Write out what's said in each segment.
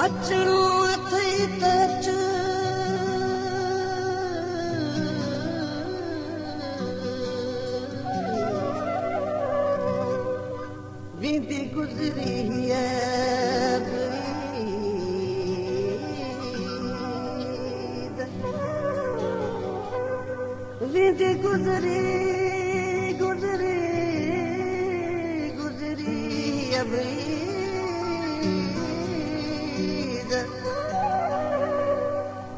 अचणो अथई त अच वेंदी गुज़री वेंदी गुज़री गुज़री गुज़री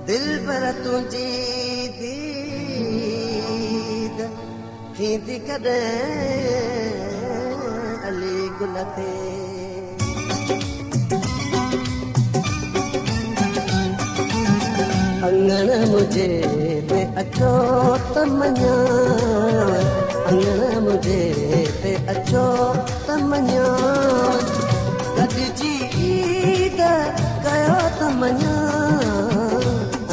दिल पर तुझी दीद थींदी कॾहिं अली गुल ते अंगण मुझे ते अचो त मञा अंगण मुझे ते अचो त मञा गॾिजी ईद कयो त मञा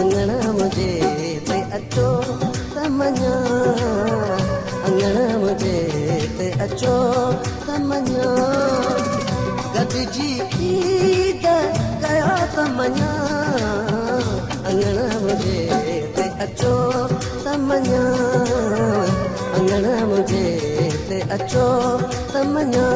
अंगण मुझे ते अचो त मञा अंगण मुझे ते अचो त मञा गॾिजी ईद कयो त मञा अंगण मुझे ते अचो त मञा अंगण मुझे ते अचो त मञा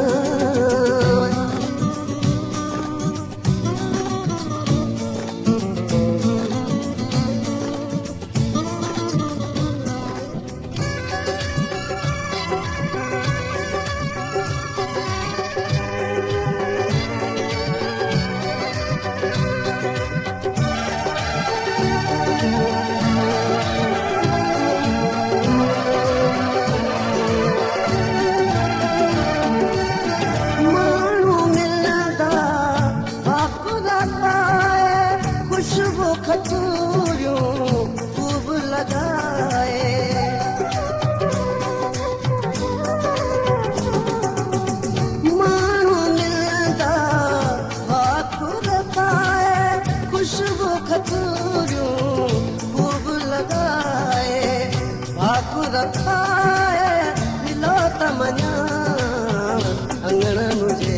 अंगण मुझे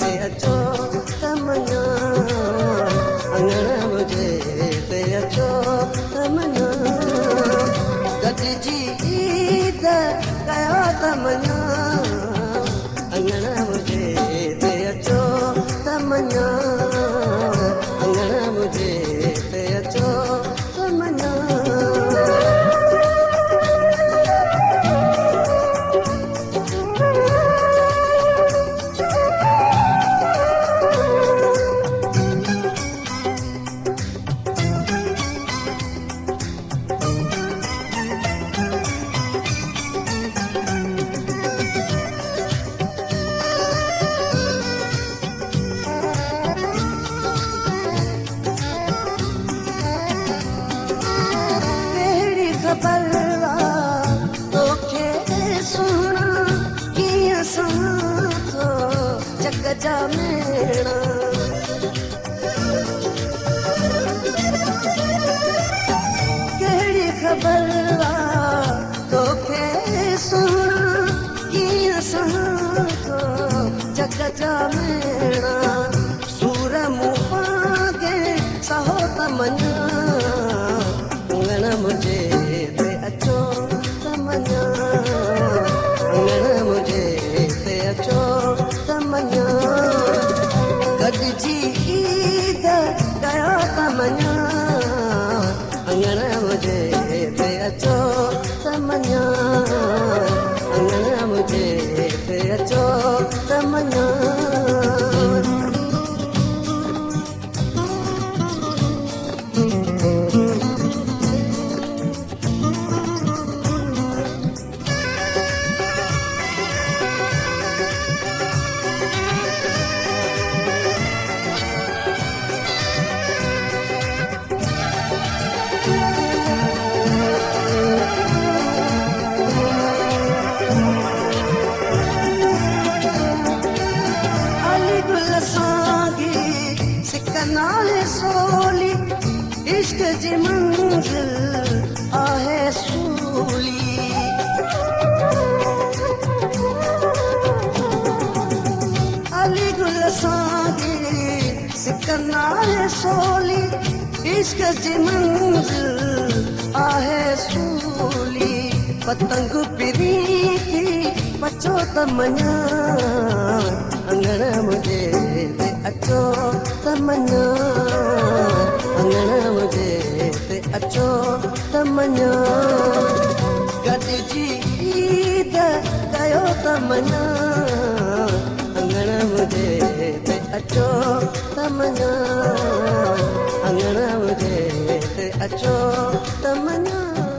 ते अचो त मञा अंगण मुझे ते अचो त मञा गॾिजी ईद कयो त मञा अंगण मुझे ते अचो त मञा अंगण मुझे ते अचो त मञा कहिड़ी ख़बर तोखे सुहिणा कीअं सहां जग जा मेणा सूर मूं पागे सहो त मञा अंगण मुझे ते अचो त मञा अंगण मुझे ते अचो त मञा गॾिजी ईद कयो त मञा अंगण मुझे ते अचो त मञा अंगण मुझे ते अचो त मञा सोली इश्क जी मंजिल आहे सूली अली गुल सां सिक धड़कन आहे सोली इश्क जी मंजिल आहे सूली पतंग पिरी थी बचो त मञा अंगण मुझे ते अचो त मञा अंगण मुझे ते अचो त मञा गॾिजी ईद कयो त मञा अंगण मुझे ते अचो त मञा अंगण मुझे ते अचो त मञा